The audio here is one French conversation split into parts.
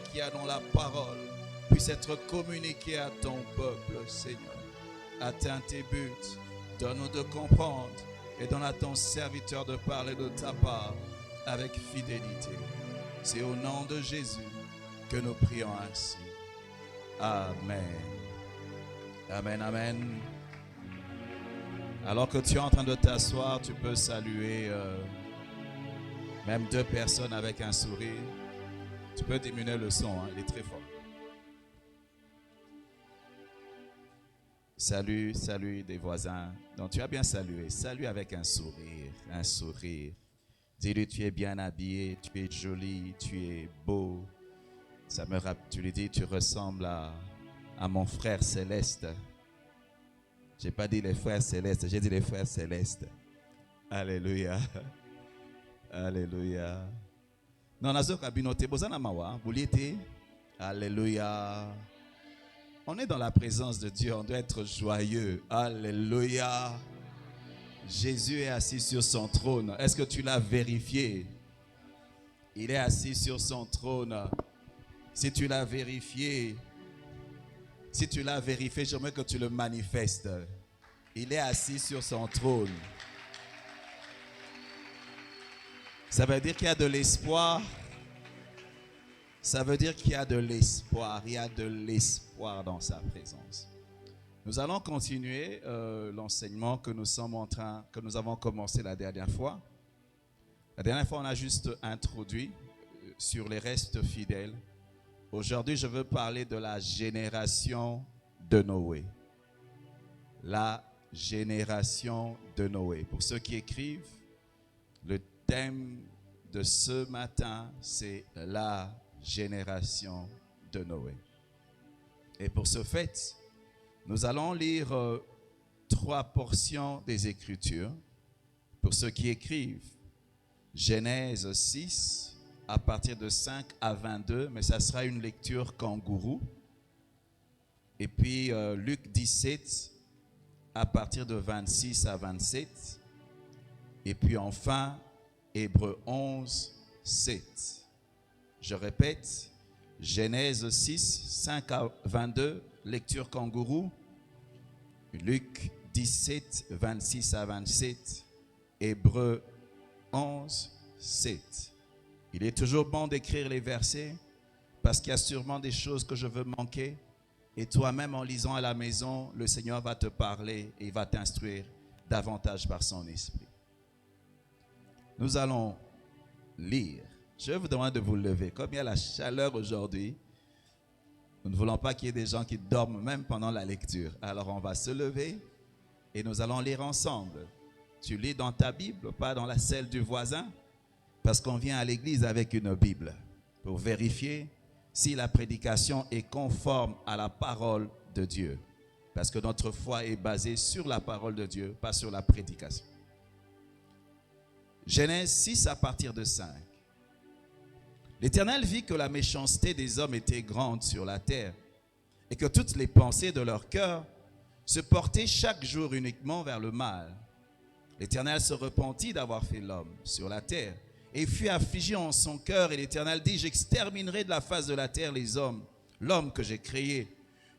qu'il y a dans la parole puisse être communiqué à ton peuple, Seigneur. Atteins tes buts, donne-nous de comprendre et donne à ton serviteur de parler de ta part avec fidélité. C'est au nom de Jésus que nous prions ainsi. Amen. Amen, amen. Alors que tu es en train de t'asseoir, tu peux saluer même deux personnes avec un sourire. Tu peux diminuer le son, hein, il est très fort. Salut, salut des voisins. Donc tu as bien salué. Salut avec un sourire, un sourire. Dis-lui, tu es bien habillé, tu es joli, tu es beau. Ça me rappelle, tu lui dis, tu ressembles à mon frère céleste. Je n'ai pas dit les frères célestes, j'ai dit les frères célestes. Alléluia. Alléluia. Non, nazo kabinote bozana mawa, bouliete. Alléluia. On est dans la présence de Dieu, on doit être joyeux. Alléluia. Jésus est assis sur son trône. Est-ce que tu l'as vérifié? Il est assis sur son trône. Si tu l'as vérifié, j'aimerais que tu le manifestes. Il est assis sur son trône. Ça veut dire qu'il y a de l'espoir. Ça veut dire qu'il y a de l'espoir. Il y a de l'espoir dans sa présence. Nous allons continuer l'enseignement que nous avons commencé la dernière fois. La dernière fois, on a juste introduit sur les restes fidèles. Aujourd'hui, je veux parler de la génération de Noé. La génération de Noé. Pour ceux qui écrivent, le thème de ce matin, c'est la génération de Noé. Et pour ce fait, nous allons lire 3 portions des Écritures. Pour ceux qui écrivent, Genèse 6, à partir de 5 à 22, mais ça sera une lecture kangourou. Et puis Luc 17, à partir de 26 à 27. Et puis enfin, Hébreux 11, 7. Je répète, Genèse 6, 5 à 22, lecture kangourou. Luc 17, 26 à 27. Hébreux 11, 7. Il est toujours bon d'écrire les versets parce qu'il y a sûrement des choses que je veux manquer. Et toi-même, en lisant à la maison, le Seigneur va te parler et il va t'instruire davantage par son esprit. Nous allons lire. Je vous demande de vous lever. Comme il y a la chaleur aujourd'hui, nous ne voulons pas qu'il y ait des gens qui dorment même pendant la lecture. Alors on va se lever et nous allons lire ensemble. Tu lis dans ta Bible, pas dans la celle du voisin, parce qu'on vient à l'église avec une Bible pour vérifier si la prédication est conforme à la parole de Dieu. Parce que notre foi est basée sur la parole de Dieu, pas sur la prédication. Genèse 6 à partir de 5. L'Éternel vit que la méchanceté des hommes était grande sur la terre et que toutes les pensées de leur cœur se portaient chaque jour uniquement vers le mal. L'Éternel se repentit d'avoir fait l'homme sur la terre et fut affligé en son cœur. Et l'Éternel dit, j'exterminerai de la face de la terre les hommes, l'homme que j'ai créé,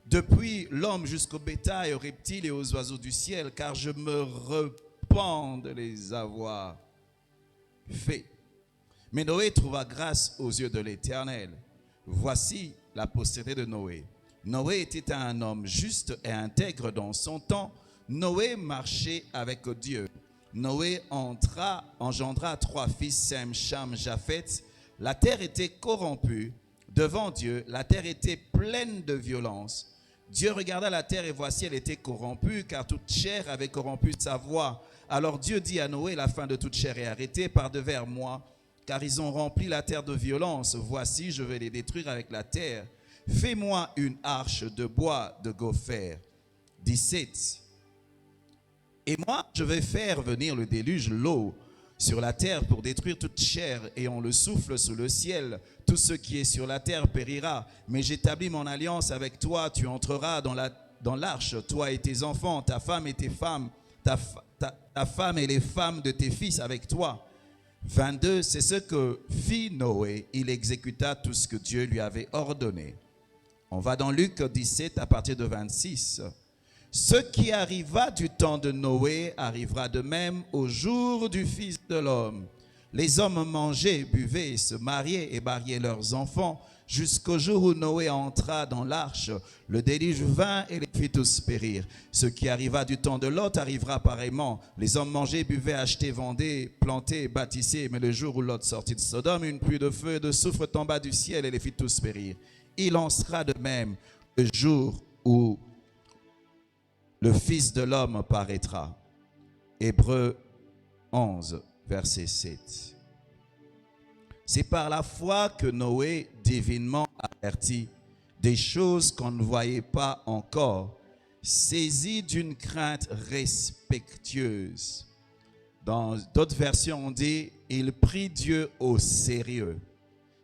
depuis l'homme jusqu'au bétail, aux reptiles et aux oiseaux du ciel, car je me repens de les avoir fait. Mais Noé trouva grâce aux yeux de l'Éternel. Voici la postérité de Noé. Noé était un homme juste et intègre dans son temps. Noé marchait avec Dieu. Noé engendra 3 fils, Sem, Cham, Japheth. La terre était corrompue devant Dieu. La terre était pleine de violence. Dieu regarda la terre et voici, elle était corrompue, car toute chair avait corrompu sa voix. Alors Dieu dit à Noé, la fin de toute chair est arrêtée par devers moi, car ils ont rempli la terre de violence. Voici, je vais les détruire avec la terre. Fais-moi une arche de bois de gopher. 17. Et moi, je vais faire venir le déluge, l'eau, sur la terre pour détruire toute chair, et on le souffle sous le ciel. Tout ce qui est sur la terre périra. Mais j'établis mon alliance avec toi. Tu entreras dans l'arche, toi et tes enfants, ta femme et tes femmes, ta femme et les femmes de tes fils avec toi. 22, c'est ce que fit Noé. Il exécuta tout ce que Dieu lui avait ordonné. On va dans Luc 17 à partir de 26. Ce qui arriva du temps de Noé arrivera de même au jour du Fils de l'homme. Les hommes mangeaient, buvaient, se mariaient et mariaient leurs enfants jusqu'au jour où Noé entra dans l'arche. Le déluge vint et les fit tous périr. Ce qui arriva du temps de Lot arrivera pareillement. Les hommes mangeaient, buvaient, achetaient, vendaient, plantaient, bâtissaient. Mais le jour où Lot sortit de Sodome, une pluie de feu et de soufre tomba du ciel et les fit tous périr. Il en sera de même le jour où le Fils de l'homme paraîtra. Hébreux 11, verset 7. C'est par la foi que Noé, divinement averti des choses qu'on ne voyait pas encore, saisi d'une crainte respectueuse. Dans d'autres versions, on dit « il prit Dieu au sérieux ».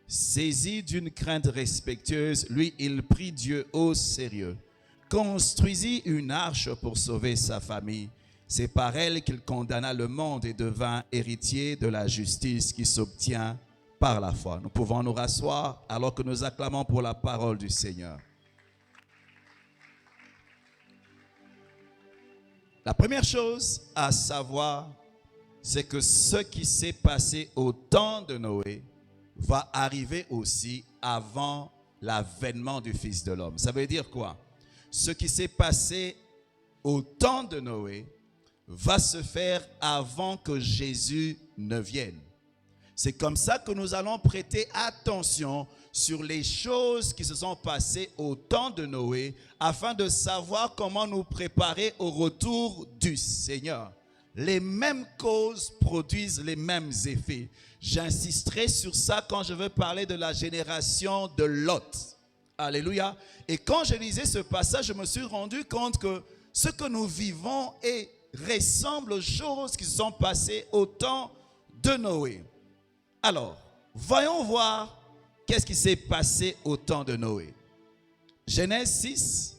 Saisi d'une crainte respectueuse, lui, il prit Dieu au sérieux. Construisit une arche pour sauver sa famille. C'est par elle qu'il condamna le monde et devint héritier de la justice qui s'obtient par la foi. Nous pouvons nous rasseoir alors que nous acclamons pour la parole du Seigneur. La première chose à savoir, c'est que ce qui s'est passé au temps de Noé va arriver aussi avant l'avènement du Fils de l'homme. Ça veut dire quoi? Ce qui s'est passé au temps de Noé va se faire avant que Jésus ne vienne. C'est comme ça que nous allons prêter attention sur les choses qui se sont passées au temps de Noé afin de savoir comment nous préparer au retour du Seigneur. Les mêmes causes produisent les mêmes effets. J'insisterai sur ça quand je veux parler de la génération de Lot. Alléluia. Et quand je lisais ce passage, je me suis rendu compte que ce que nous vivons ressemble aux choses qui se sont passées au temps de Noé. Alors, voyons voir qu'est-ce qui s'est passé au temps de Noé. Genèse 6,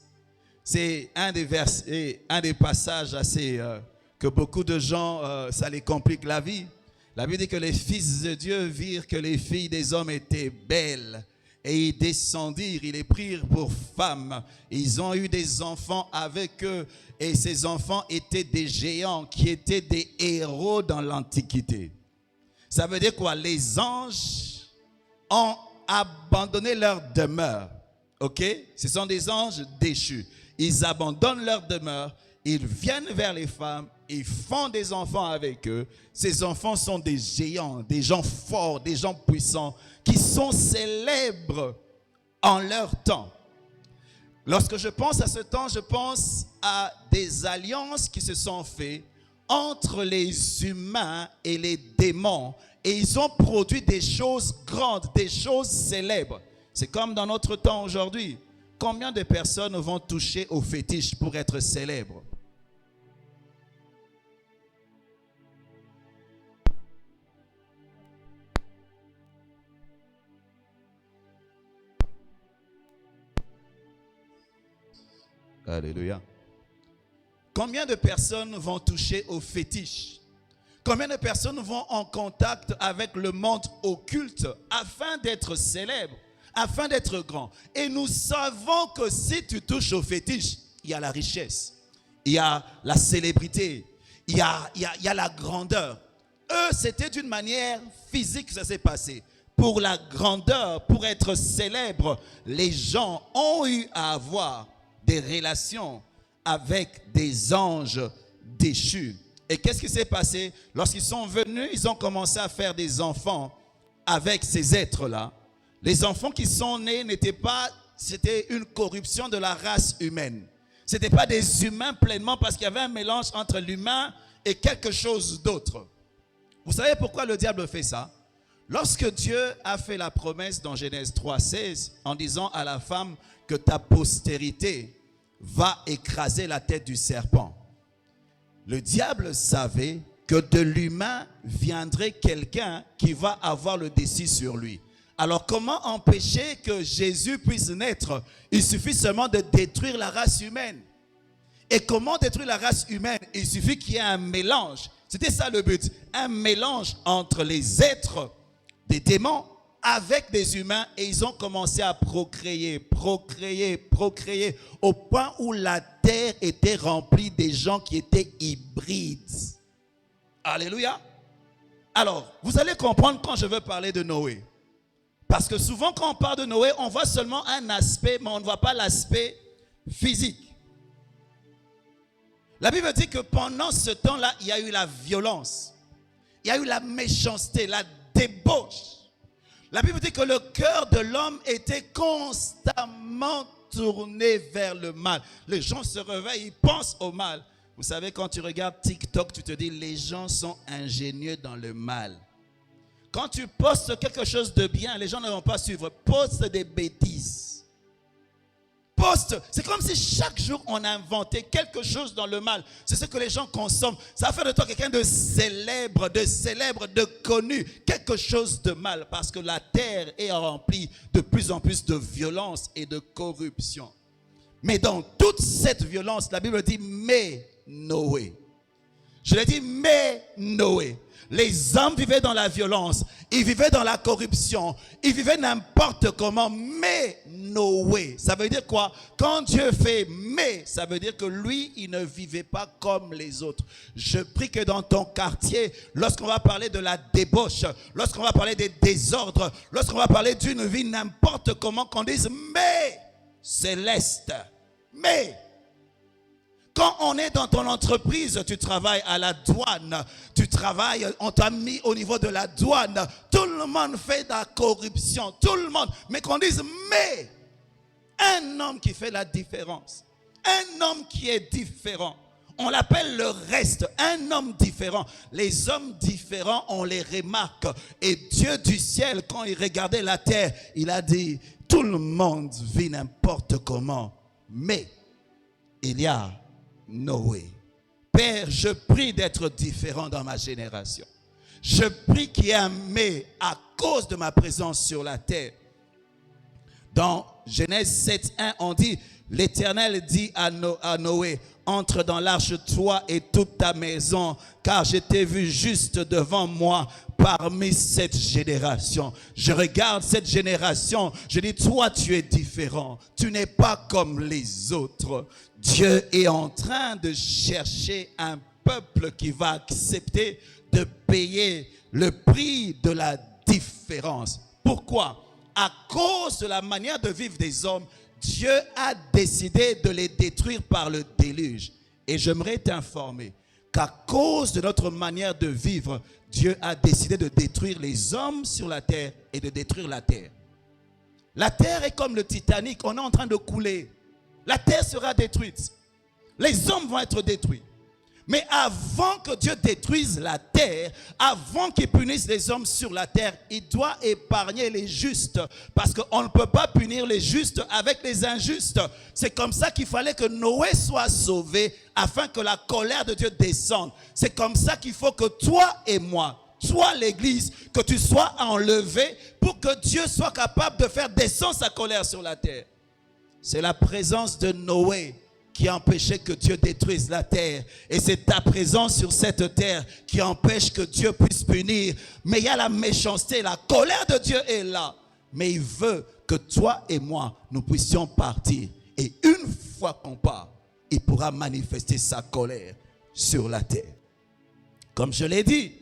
c'est un des versets, un des passages assez que beaucoup de gens, ça les complique la vie. La Bible dit que les fils de Dieu virent que les filles des hommes étaient belles. Et ils descendirent, ils les prirent pour femmes. Ils ont eu des enfants avec eux. Et ces enfants étaient des géants qui étaient des héros dans l'Antiquité. Ça veut dire quoi? Les anges ont abandonné leur demeure. Ok? Ce sont des anges déchus. Ils abandonnent leur demeure. Ils viennent vers les femmes. Ils font des enfants avec eux. Ces enfants sont des géants, des gens forts, des gens puissants, qui sont célèbres en leur temps. Lorsque je pense à ce temps, je pense à des alliances qui se sont faites entre les humains et les démons. Et ils ont produit des choses grandes, des choses célèbres. C'est comme dans notre temps aujourd'hui. Combien de personnes vont toucher au fétiche pour être célèbres? Alléluia. Combien de personnes vont toucher au fétiche? Combien de personnes vont en contact avec le monde occulte afin d'être célèbres, afin d'être grands? Et nous savons que si tu touches au fétiche, il y a la richesse, il y a la célébrité, il y a la grandeur. Eux, c'était d'une manière physique que ça s'est passé. Pour la grandeur, pour être célèbre, les gens ont eu à avoir des relations avec des anges déchus. Et qu'est-ce qui s'est passé? Lorsqu'ils sont venus, ils ont commencé à faire des enfants avec ces êtres-là. Les enfants qui sont nés n'étaient pas, c'était une corruption de la race humaine. Ce n'étaient pas des humains pleinement parce qu'il y avait un mélange entre l'humain et quelque chose d'autre. Vous savez pourquoi le diable fait ça? Lorsque Dieu a fait la promesse dans Genèse 3,16 en disant à la femme que ta postérité va écraser la tête du serpent. Le diable savait que de l'humain viendrait quelqu'un qui va avoir le dessus sur lui. Alors comment empêcher que Jésus puisse naître? Il suffit seulement de détruire la race humaine. Et comment détruire la race humaine? Il suffit qu'il y ait un mélange. C'était ça le but. Un mélange entre les êtres des démons avec des humains, et ils ont commencé à procréer, au point où la terre était remplie des gens qui étaient hybrides. Alléluia. Alors, vous allez comprendre quand je veux parler de Noé. Parce que souvent quand on parle de Noé, on voit seulement un aspect, mais on ne voit pas l'aspect physique. La Bible dit que pendant ce temps-là, il y a eu la violence. Il y a eu la méchanceté, la débauche. La Bible dit que le cœur de l'homme était constamment tourné vers le mal. Les gens se réveillent, ils pensent au mal. Vous savez, quand tu regardes TikTok, tu te dis, les gens sont ingénieux dans le mal. Quand tu postes quelque chose de bien, les gens ne vont pas suivre. Poste des bêtises. Poste. C'est comme si chaque jour on inventait quelque chose dans le mal. C'est ce que les gens consomment. Ça va faire de toi quelqu'un de célèbre, de connu. Quelque chose de mal. Parce que la terre est remplie de plus en plus de violence et de corruption. Mais dans toute cette violence, la Bible dit, mais Noé. Je l'ai dit, mais Noé. Les hommes vivaient dans la violence, ils vivaient dans la corruption, ils vivaient n'importe comment, mais Noé, ça veut dire quoi? Quand Dieu fait mais, ça veut dire que lui, il ne vivait pas comme les autres. Je prie que dans ton quartier, lorsqu'on va parler de la débauche, lorsqu'on va parler des désordres, lorsqu'on va parler d'une vie n'importe comment, qu'on dise mais céleste, mais. Quand on est dans ton entreprise, tu travailles à la douane, tu travailles, on t'a mis au niveau de la douane, tout le monde fait de la corruption, tout le monde, mais qu'on dise, mais un homme qui fait la différence, un homme qui est différent, on l'appelle le reste, un homme différent. Les hommes différents, on les remarque. Et Dieu du ciel, quand il regardait la terre, il a dit, tout le monde vit n'importe comment, mais il y a Noé. Père, je prie d'être différent dans ma génération. Je prie qu'il y ait un mais à cause de ma présence sur la terre. Dans Genèse 7:1, on dit, l'Éternel dit à Noé, entre dans l'arche toi et toute ta maison, car je t'ai vu juste devant moi parmi cette génération. Je regarde cette génération, je dis, toi tu es différent, tu n'es pas comme les autres. Dieu est en train de chercher un peuple qui va accepter de payer le prix de la différence. Pourquoi? À cause de la manière de vivre des hommes, Dieu a décidé de les détruire par le déluge. Et j'aimerais t'informer qu'à cause de notre manière de vivre, Dieu a décidé de détruire les hommes sur la terre et de détruire la terre. La terre est comme le Titanic, on est en train de couler. La terre sera détruite. Les hommes vont être détruits. Mais avant que Dieu détruise la terre, avant qu'il punisse les hommes sur la terre, il doit épargner les justes. Parce qu'on ne peut pas punir les justes avec les injustes. C'est comme ça qu'il fallait que Noé soit sauvé afin que la colère de Dieu descende. C'est comme ça qu'il faut que toi et moi, toi l'église, que tu sois enlevé pour que Dieu soit capable de faire descendre sa colère sur la terre. C'est la présence de Noé qui empêchait que Dieu détruise la terre. Et c'est ta présence sur cette terre qui empêche que Dieu puisse punir. Mais il y a la méchanceté, la colère de Dieu est là. Mais il veut que toi et moi, nous puissions partir. Et une fois qu'on part, il pourra manifester sa colère sur la terre. Comme je l'ai dit,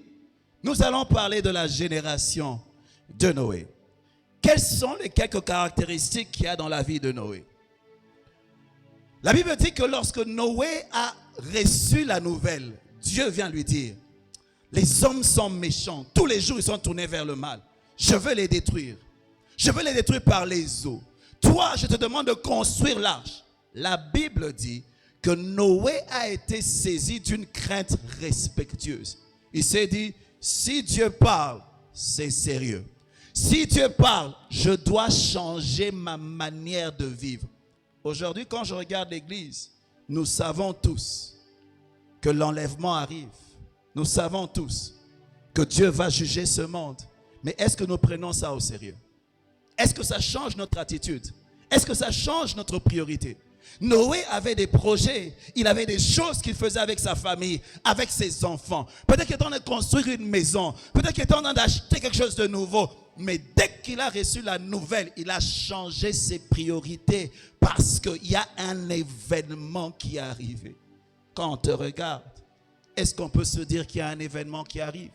nous allons parler de la génération de Noé. Quelles sont les quelques caractéristiques qu'il y a dans la vie de Noé? La Bible dit que lorsque Noé a reçu la nouvelle, Dieu vient lui dire, les hommes sont méchants, tous les jours ils sont tournés vers le mal. Je veux les détruire. Je veux les détruire par les eaux. Toi, je te demande de construire l'arche. La Bible dit que Noé a été saisi d'une crainte respectueuse. Il s'est dit, si Dieu parle, c'est sérieux. Si Dieu parle, je dois changer ma manière de vivre. Aujourd'hui, quand je regarde l'église, nous savons tous que l'enlèvement arrive. Nous savons tous que Dieu va juger ce monde. Mais est-ce que nous prenons ça au sérieux? Est-ce que ça change notre attitude? Est-ce que ça change notre priorité? Noé avait des projets, il avait des choses qu'il faisait avec sa famille, avec ses enfants. Peut-être qu'il était en train de construire une maison, peut-être qu'il était en train d'acheter quelque chose de nouveau. Mais dès qu'il a reçu la nouvelle, il a changé ses priorités parce qu'il y a un événement qui est arrivé. Quand on te regarde, est-ce qu'on peut se dire qu'il y a un événement qui arrive?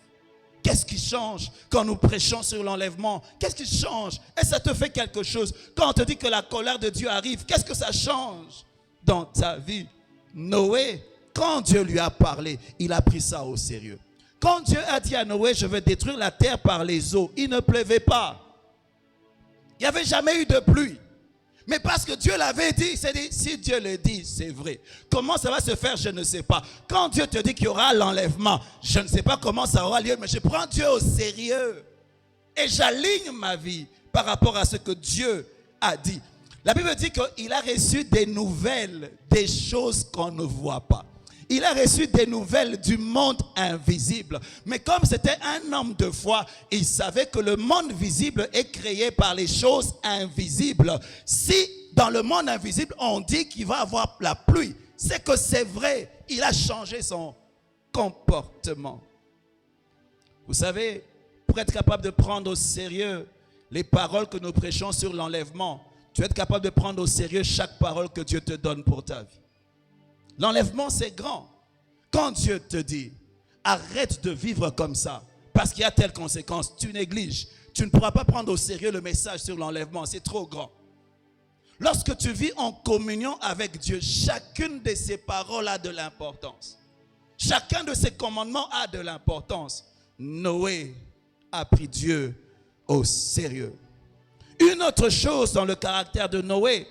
Qu'est-ce qui change quand nous prêchons sur l'enlèvement? Qu'est-ce qui change? Est-ce que ça te fait quelque chose? Quand on te dit que la colère de Dieu arrive, qu'est-ce que ça change dans ta vie? Noé, quand Dieu lui a parlé, il a pris ça au sérieux. Quand Dieu a dit à Noé, je vais détruire la terre par les eaux, il ne pleuvait pas. Il n'y avait jamais eu de pluie. Mais parce que Dieu l'avait dit, c'est dit, si Dieu le dit, c'est vrai. Comment ça va se faire, je ne sais pas. Quand Dieu te dit qu'il y aura l'enlèvement, je ne sais pas comment ça aura lieu, mais je prends Dieu au sérieux. Et j'aligne ma vie par rapport à ce que Dieu a dit. La Bible dit qu'il a reçu des nouvelles, des choses qu'on ne voit pas. Il a reçu des nouvelles du monde invisible. Mais comme c'était un homme de foi, il savait que le monde visible est créé par les choses invisibles. Si dans le monde invisible, on dit qu'il va avoir la pluie, c'est que c'est vrai. Il a changé son comportement. Vous savez, pour être capable de prendre au sérieux les paroles que nous prêchons sur l'enlèvement, tu es capable de prendre au sérieux chaque parole que Dieu te donne pour ta vie. L'enlèvement, c'est grand. Quand Dieu te dit, arrête de vivre comme ça, parce qu'il y a telle conséquence, tu négliges. Tu ne pourras pas prendre au sérieux le message sur l'enlèvement, c'est trop grand. Lorsque tu vis en communion avec Dieu, chacune de ces paroles a de l'importance. Chacun de ces commandements a de l'importance. Noé a pris Dieu au sérieux. Une autre chose dans le caractère de Noé,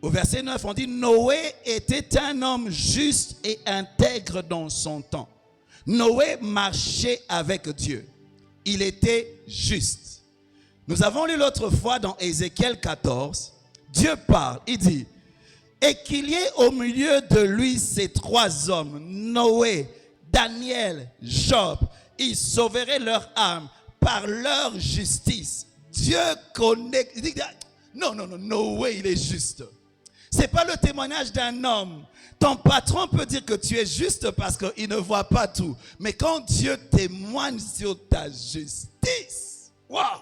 au verset 9, on dit Noé était un homme juste et intègre dans son temps. Noé marchait avec Dieu. Il était juste. Nous avons lu l'autre fois dans Ézéchiel 14, Dieu parle, il dit, et qu'il y ait au milieu de lui ces trois hommes, Noé, Daniel, Job, ils sauveraient leur âme par leur justice. Dieu connaît. Il dit, non, Noé, il est juste. Ce n'est pas le témoignage d'un homme. Ton patron peut dire que tu es juste parce qu'il ne voit pas tout. Mais quand Dieu témoigne sur ta justice, wow,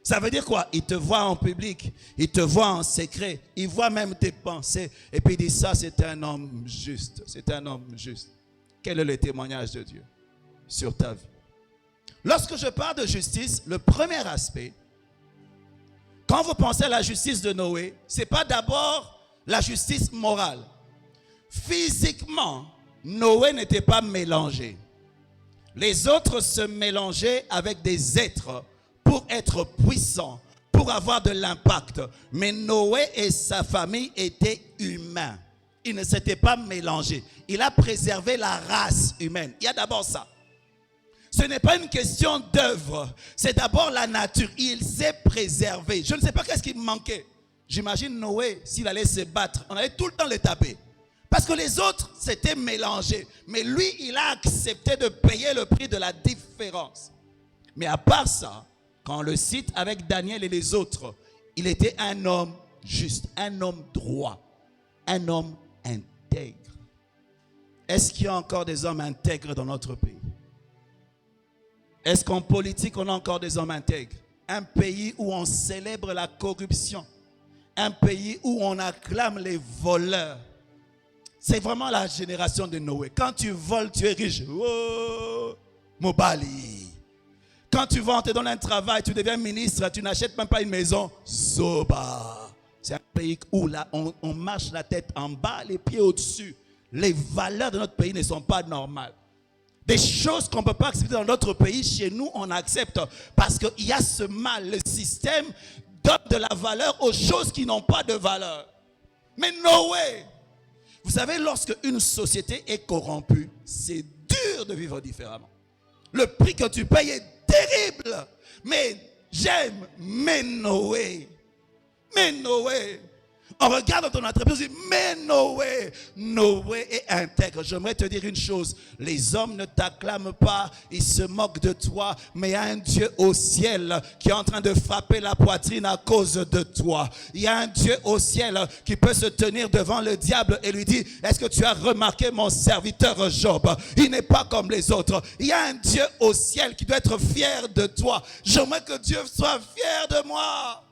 ça veut dire quoi? Il te voit en public, il te voit en secret, il voit même tes pensées. Et puis il dit ça, c'est un homme juste. C'est un homme juste. Quel est le témoignage de Dieu sur ta vie? Lorsque je parle de justice, le premier aspect, quand vous pensez à la justice de Noé, ce n'est pas d'abord la justice morale. Physiquement, Noé n'était pas mélangé. Les autres se mélangeaient avec des êtres pour être puissants, pour avoir de l'impact. Mais Noé et sa famille étaient humains. Ils ne s'étaient pas mélangés. Il a préservé la race humaine. Il y a d'abord ça. Ce n'est pas une question d'œuvre, c'est d'abord la nature. Il s'est préservé. Je ne sais pas qu'est-ce qui me manquait. J'imagine Noé, s'il allait se battre, on allait tout le temps le taper. Parce que les autres s'étaient mélangés. Mais lui, il a accepté de payer le prix de la différence. Mais à part ça, quand on le cite avec Daniel et les autres, il était un homme juste, un homme droit, un homme intègre. Est-ce qu'il y a encore des hommes intègres dans notre pays? Est-ce qu'en politique, on a encore des hommes intègres? Un pays où on célèbre la corruption. Un pays où on acclame les voleurs. C'est vraiment la génération de Noé. Quand tu voles, tu es riche. Oh, Mobali. Quand tu vas, on te donne un travail, tu deviens ministre, tu n'achètes même pas une maison. Zoba. C'est un pays où là, on marche la tête en bas, les pieds au-dessus. Les valeurs de notre pays ne sont pas normales. Des choses qu'on ne peut pas accepter dans notre pays, chez nous, on accepte. Parce qu'il y a ce mal. Le système donne de la valeur aux choses qui n'ont pas de valeur. Mais Noé, vous savez, lorsque une société est corrompue, c'est dur de vivre différemment. Le prix que tu payes est terrible. Mais j'aime, mais Noé, On regarde ton entreprise, on dit, mais Noé est intègre. J'aimerais te dire une chose, les hommes ne t'acclament pas, ils se moquent de toi, mais il y a un Dieu au ciel qui est en train de frapper la poitrine à cause de toi. Il y a un Dieu au ciel qui peut se tenir devant le diable et lui dire, est-ce que tu as remarqué mon serviteur Job? Il n'est pas comme les autres. Il y a un Dieu au ciel qui doit être fier de toi. J'aimerais que Dieu soit fier de moi.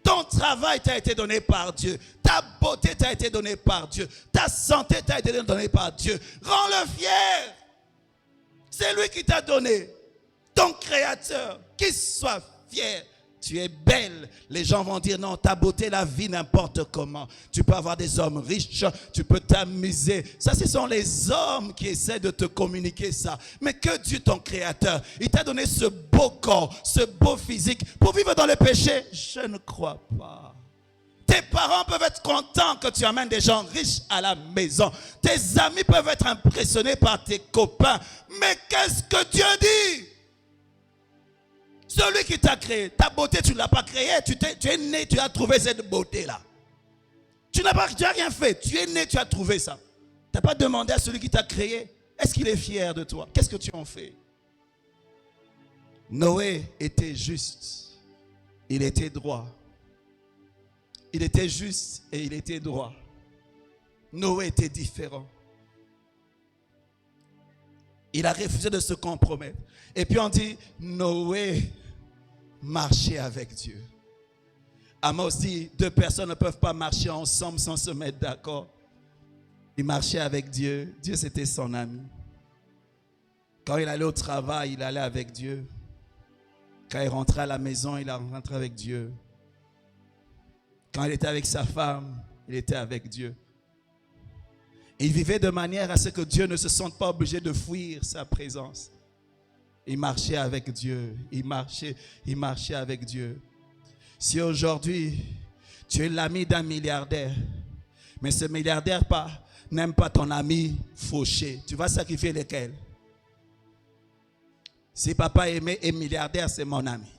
Ton travail t'a été donné par Dieu. Ta beauté t'a été donnée par Dieu. Ta santé t'a été donnée par Dieu. Rends-le fier. C'est lui qui t'a donné. Ton créateur. Qu'il soit fier. Tu es belle. Les gens vont dire non, ta beauté la vie n'importe comment. Tu peux avoir des hommes riches, tu peux t'amuser. Ça, ce sont les hommes qui essaient de te communiquer ça. Mais que Dieu, ton créateur, il t'a donné ce beau corps, ce beau physique pour vivre dans le péché? Je ne crois pas. Tes parents peuvent être contents que tu amènes des gens riches à la maison. Tes amis peuvent être impressionnés par tes copains. Mais qu'est-ce que Dieu dit? Celui qui t'a créé, ta beauté, tu ne l'as pas créée. Tu es né, tu as trouvé cette beauté-là. Tu n'as rien fait. Tu es né, tu as trouvé ça. Tu n'as pas demandé à celui qui t'a créé, est-ce qu'il est fier de toi? Qu'est-ce que tu en fais? Noé était juste. Il était droit. Il était juste et il était droit. Noé était différent. Il a refusé de se compromettre. Et puis on dit, Noé marchait avec Dieu. Amos dit, deux personnes ne peuvent pas marcher ensemble sans se mettre d'accord. Il marchait avec Dieu. Dieu, c'était son ami. Quand il allait au travail, il allait avec Dieu. Quand il rentrait à la maison, il rentrait avec Dieu. Quand il était avec sa femme, il était avec Dieu. Il vivait de manière à ce que Dieu ne se sente pas obligé de fuir sa présence. Il marchait avec Dieu. Il marchait avec Dieu. Si aujourd'hui, tu es l'ami d'un milliardaire, mais ce milliardaire n'aime pas ton ami fauché, tu vas sacrifier lequel? Si papa aimé est milliardaire, c'est mon ami.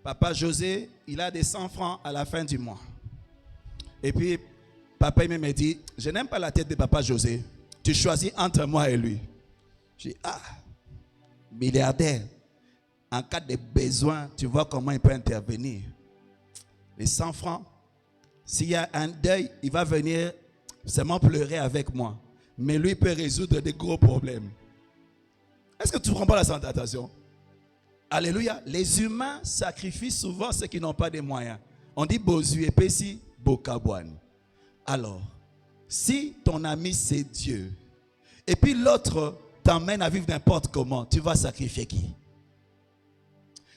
Papa José, il a des 100 francs à la fin du mois. Et puis, papa me dit, je n'aime pas la tête de papa José. Tu choisis entre moi et lui. Je dis, milliardaire. En cas de besoin, tu vois comment il peut intervenir. Les 100 francs, s'il y a un deuil, il va venir seulement pleurer avec moi. Mais lui peut résoudre des gros problèmes. Est-ce que tu ne prends pas la tentation? Alléluia. Les humains sacrifient souvent ceux qui n'ont pas de moyens. On dit Bozu et Pessi, Bokabouane. Alors, si ton ami c'est Dieu, et puis l'autre t'emmène à vivre n'importe comment, tu vas sacrifier qui?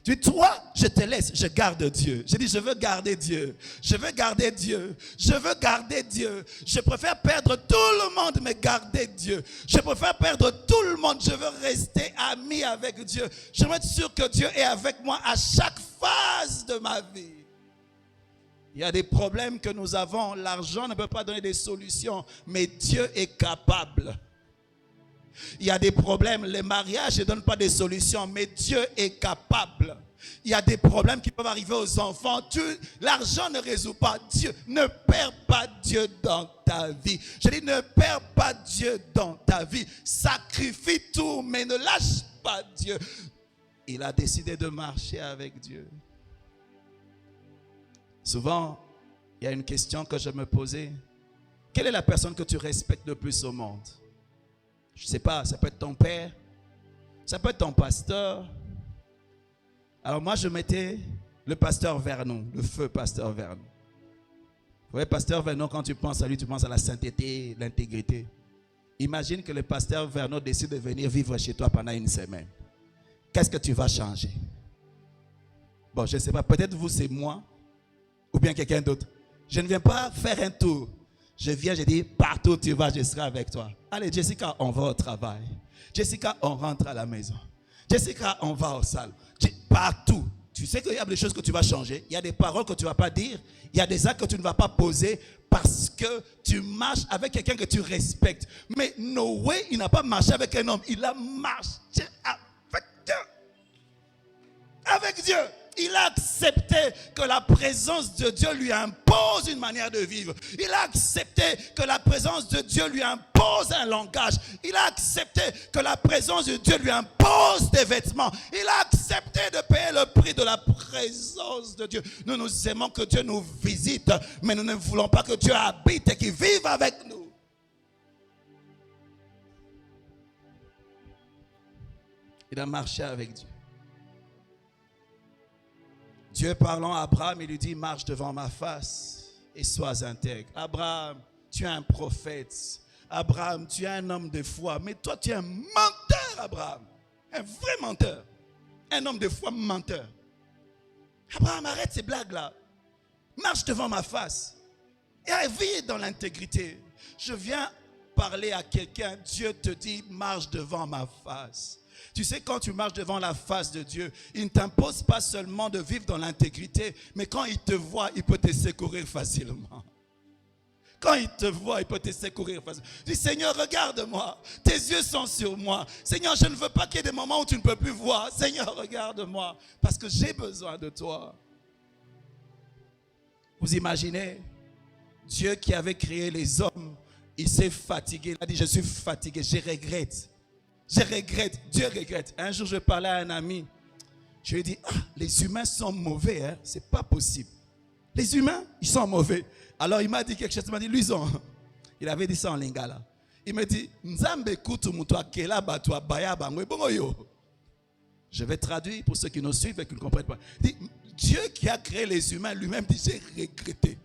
Tu dis, toi, je te laisse, je garde Dieu. Je dis, je veux garder Dieu. Je veux garder Dieu. Je veux garder Dieu. Je préfère perdre tout le monde, mais garder Dieu. Je préfère perdre tout le monde. Je veux rester ami avec Dieu. Je veux être sûr que Dieu est avec moi à chaque phase de ma vie. Il y a des problèmes que nous avons. L'argent ne peut pas donner des solutions, mais Dieu est capable. Il y a des problèmes, les mariages ne donnent pas des solutions, mais Dieu est capable. Il y a des problèmes qui peuvent arriver aux enfants. L'argent ne résout pas. Dieu, ne perds pas Dieu dans ta vie. Je dis, ne perds pas Dieu dans ta vie. Sacrifie tout, mais ne lâche pas Dieu. Il a décidé de marcher avec Dieu. Souvent, il y a une question que je me posais. Quelle est la personne que tu respectes le plus au monde? Je ne sais pas, ça peut être ton père, ça peut être ton pasteur. Alors moi, je mettais le pasteur Vernon, le feu pasteur Vernon. Vous voyez, pasteur Vernon, quand tu penses à lui, tu penses à la sainteté, l'intégrité. Imagine que le pasteur Vernon décide de venir vivre chez toi pendant une semaine. Qu'est-ce que tu vas changer? Bon, je ne sais pas, peut-être vous, c'est moi, ou bien quelqu'un d'autre. Je ne viens pas faire un tour. Je viens, je dis, partout où tu vas, je serai avec toi. Allez, Jessica, on va au travail. Jessica, on rentre à la maison. Jessica, on va au salon. Partout. Tu sais qu'il y a des choses que tu vas changer. Il y a des paroles que tu ne vas pas dire. Il y a des actes que tu ne vas pas poser parce que tu marches avec quelqu'un que tu respectes. Mais Noé, il n'a pas marché avec un homme. Il a marché avec Dieu. Avec Dieu. Il a accepté que la présence de Dieu lui impose une manière de vivre. Il a accepté que la présence de Dieu lui impose un langage. Il a accepté que la présence de Dieu lui impose des vêtements. Il a accepté de payer le prix de la présence de Dieu. Nous aimons que Dieu nous visite, mais nous ne voulons pas que Dieu habite et qu'il vive avec nous. Il a marché avec Dieu. Dieu parlant à Abraham, il lui dit, marche devant ma face et sois intègre. Abraham, tu es un prophète. Abraham, tu es un homme de foi. Mais toi, tu es un menteur, Abraham. Un vrai menteur. Un homme de foi menteur. Abraham, arrête ces blagues-là. Marche devant ma face. Et vis dans l'intégrité. Je viens parler à quelqu'un. Dieu te dit, marche devant ma face. Tu sais, quand tu marches devant la face de Dieu, il ne t'impose pas seulement de vivre dans l'intégrité, mais quand il te voit, il peut te secourir facilement. Quand il te voit, il peut te secourir facilement. Tu dis, Seigneur, regarde-moi. Tes yeux sont sur moi. Seigneur, je ne veux pas qu'il y ait des moments où tu ne peux plus voir. Seigneur, regarde-moi, parce que j'ai besoin de toi. Vous imaginez, Dieu qui avait créé les hommes, il s'est fatigué. Il a dit, je suis fatigué, je regrette. Je regrette, Dieu regrette. Un jour, je parlais à un ami. Je lui ai dit, les humains sont mauvais, hein? C'est pas possible. Les humains, ils sont mauvais. Alors, il m'a dit quelque chose. Il m'a dit, Luison, il avait dit ça en lingala. Il m'a dit, je vais traduire pour ceux qui nous suivent et qui ne comprennent pas. Il dit, Dieu qui a créé les humains lui-même dit, j'ai regretté.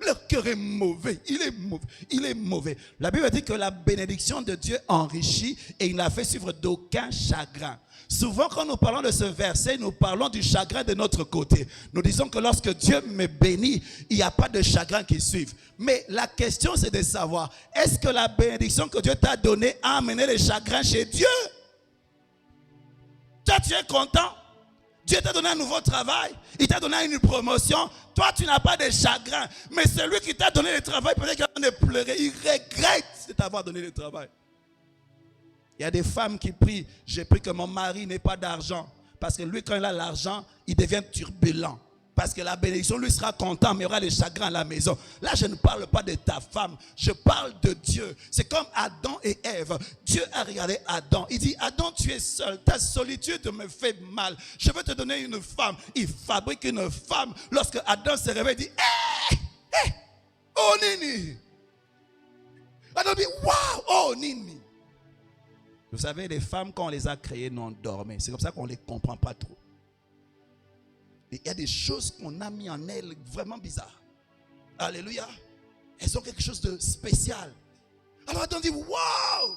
Leur cœur est mauvais, il est mauvais, il est mauvais. La Bible dit que la bénédiction de Dieu enrichit et il n'a fait suivre d'aucun chagrin. Souvent quand nous parlons de ce verset, nous parlons du chagrin de notre côté. Nous disons que lorsque Dieu me bénit, il n'y a pas de chagrin qui suive. Mais la question c'est de savoir, est-ce que la bénédiction que Dieu t'a donnée a amené les chagrins chez Dieu? Toi tu es content? Dieu t'a donné un nouveau travail, il t'a donné une promotion. Toi, tu n'as pas de chagrin. Mais celui qui t'a donné le travail, peut-être qu'il va pleurer. Il regrette de t'avoir donné le travail. Il y a des femmes qui prient. J'ai pris que mon mari n'ait pas d'argent. Parce que lui, quand il a l'argent, il devient turbulent. Parce que la bénédiction, lui sera content, mais il y aura des chagrins à la maison. Là, je ne parle pas de ta femme, je parle de Dieu. C'est comme Adam et Ève. Dieu a regardé Adam. Il dit, Adam, tu es seul. Ta solitude me fait mal. Je veux te donner une femme. Il fabrique une femme. Lorsque Adam se réveille, il dit, hé, oh Nini. Adam dit, waouh, oh Nini. Vous savez, les femmes, quand on les a créées, non dormaient. C'est comme ça qu'on ne les comprend pas trop. Il y a des choses qu'on a mis en elles vraiment bizarres. Alléluia. Elles ont quelque chose de spécial. Alors Adam dit, waouh!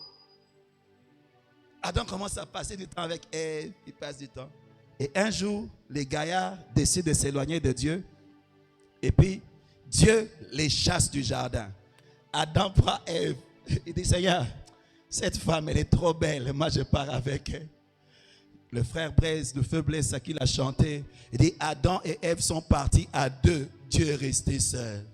Adam commence à passer du temps avec Ève. Il passe du temps. Et un jour, les gaillards décident de s'éloigner de Dieu. Et puis, Dieu les chasse du jardin. Adam prend Ève. Il dit, Seigneur, cette femme, elle est trop belle. Moi, je pars avec elle. Le frère Blaise, le feu Blaise, ça qu'il a chanté. Il dit, Adam et Ève sont partis à deux. Dieu est resté seul.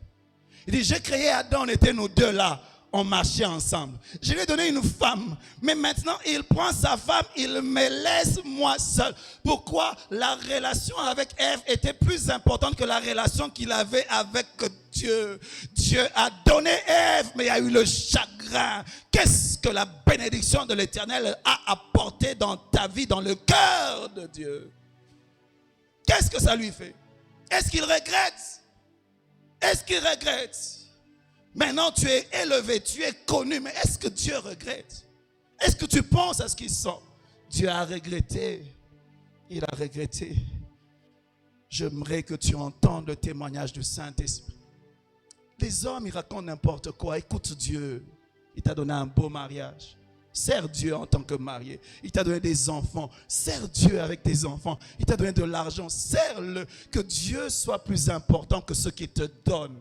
Il dit, j'ai créé Adam, on était nous deux là. On marchait ensemble. Je lui ai donné une femme. Mais maintenant, il prend sa femme, il me laisse moi seul. Pourquoi? La relation avec Ève était plus importante que la relation qu'il avait avec Dieu. Dieu a donné Ève, mais il y a eu le chagrin. Qu'est-ce que la bénédiction de l'Éternel a apporté dans ta vie, dans le cœur de Dieu? Qu'est-ce que ça lui fait? Est-ce qu'il regrette? Est-ce qu'il regrette? Maintenant, tu es élevé, tu es connu, mais est-ce que Dieu regrette? Est-ce que tu penses à ce qu'il sent? Dieu a regretté. Il a regretté. J'aimerais que tu entendes le témoignage du Saint-Esprit. Les hommes, ils racontent n'importe quoi. Écoute Dieu. Il t'a donné un beau mariage. Sers Dieu en tant que marié. Il t'a donné des enfants. Sers Dieu avec tes enfants. Il t'a donné de l'argent. Sers-le. Que Dieu soit plus important que ce qu'il te donne.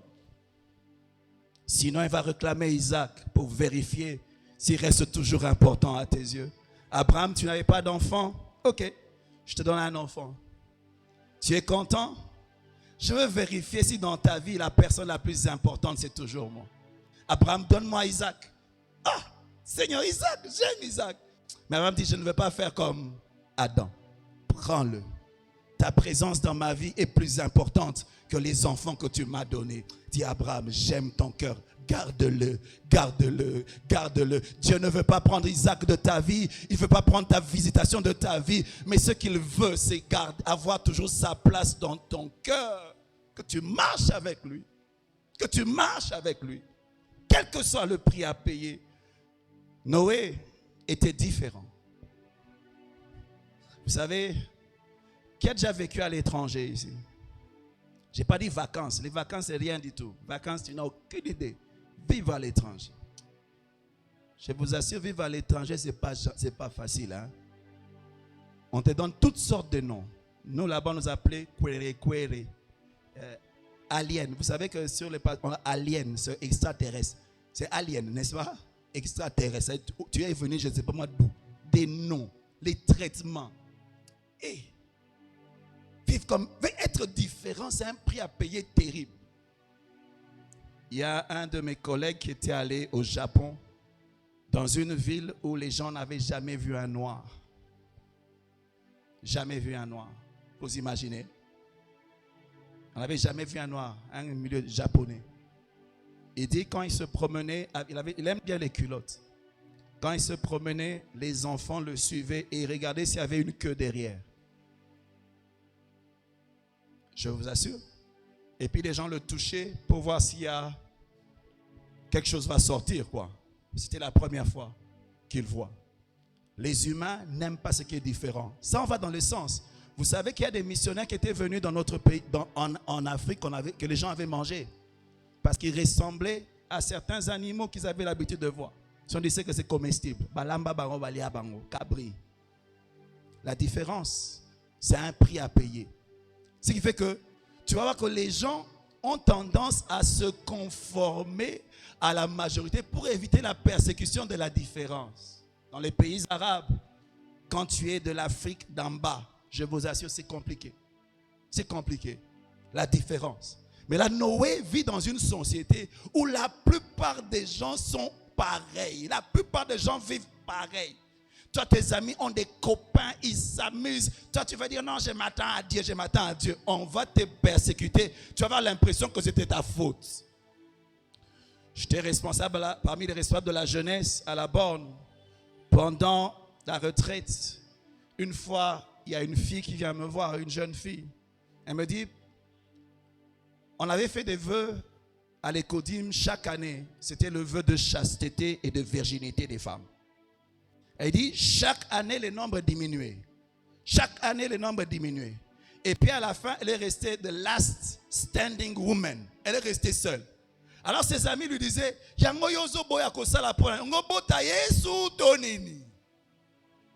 Sinon, il va réclamer Isaac pour vérifier s'il reste toujours important à tes yeux. Abraham, tu n'avais pas d'enfant? Ok, je te donne un enfant. Tu es content? Je veux vérifier si dans ta vie, la personne la plus importante, c'est toujours moi. Abraham, donne-moi Isaac. Ah, Seigneur, Isaac, j'aime Isaac. Mais Abraham dit, je ne veux pas faire comme Adam. Prends-le. ta présence dans ma vie est plus importante que les enfants que tu m'as donnés. Dis Abraham, j'aime ton cœur. Garde-le, garde-le, garde-le. Dieu ne veut pas prendre Isaac de ta vie. Il ne veut pas prendre ta visitation de ta vie. Mais ce qu'il veut, c'est avoir toujours sa place dans ton cœur. Que tu marches avec lui. Que tu marches avec lui. Quel que soit le prix à payer. Noé était différent. Vous savez, qui a déjà vécu à l'étranger ici? Je n'ai pas dit vacances. Les vacances, c'est rien du tout. Vacances, tu n'as aucune idée. Vivre à l'étranger. Je vous assure, vivre à l'étranger, ce n'est pas facile. Hein? On te donne toutes sortes de noms. Nous, là-bas, on nous appelait Kwere. Alien. Vous savez que sur les passeports, alien, c'est extraterrestre. C'est alien, n'est-ce pas? Extraterrestre. Tu es venu, je ne sais pas moi d'où. Des noms, les traitements. Et vivre comme, être différent, c'est un prix à payer terrible. Il y a un de mes collègues qui était allé au Japon, dans une ville où les gens n'avaient jamais vu un noir. Jamais vu un noir. Vous imaginez? On n'avait jamais vu un noir, un milieu japonais. Il dit quand il se promenait, il aime bien les culottes. Quand il se promenait, les enfants le suivaient et regardaient s'il y avait une queue derrière. Je vous assure. Et puis les gens le touchaient pour voir s'il y a quelque chose va sortir, quoi. C'était la première fois qu'il voit. Les humains n'aiment pas ce qui est différent. Ça, on va dans le sens. Vous savez qu'il y a des missionnaires qui étaient venus dans notre pays, en Afrique, que les gens avaient mangé. Parce qu'ils ressemblaient à certains animaux qu'ils avaient l'habitude de voir. Si on disait que c'est comestible. Balamba, bango, balia, bango, cabri. La différence, c'est un prix à payer. Ce qui fait que tu vas voir que les gens ont tendance à se conformer à la majorité pour éviter la persécution de la différence. Dans les pays arabes, quand tu es de l'Afrique d'en bas, je vous assure, c'est compliqué. C'est compliqué. La différence. Mais là, Noé vit dans une société où la plupart des gens sont pareils. La plupart des gens vivent pareil. Toi, tes amis ont des copains, ils s'amusent. Toi, tu vas dire, non, je m'attends à Dieu, je m'attends à Dieu. On va te persécuter. Tu vas avoir l'impression que c'était ta faute. J'étais responsable, parmi les responsables de la jeunesse à la borne. Pendant la retraite, une fois, il y a une fille qui vient me voir, une jeune fille. Elle me dit, on avait fait des vœux à l'Écodim chaque année. C'était le vœu de chasteté et de virginité des femmes. Elle dit, chaque année, les nombres diminuaient. Chaque année, les nombres diminuaient. Et puis à la fin, elle est restée the last standing woman. Elle est restée seule. Alors ses amis lui disaient, Yango yozo boya kosala pona, ngo bota Yesu tonini.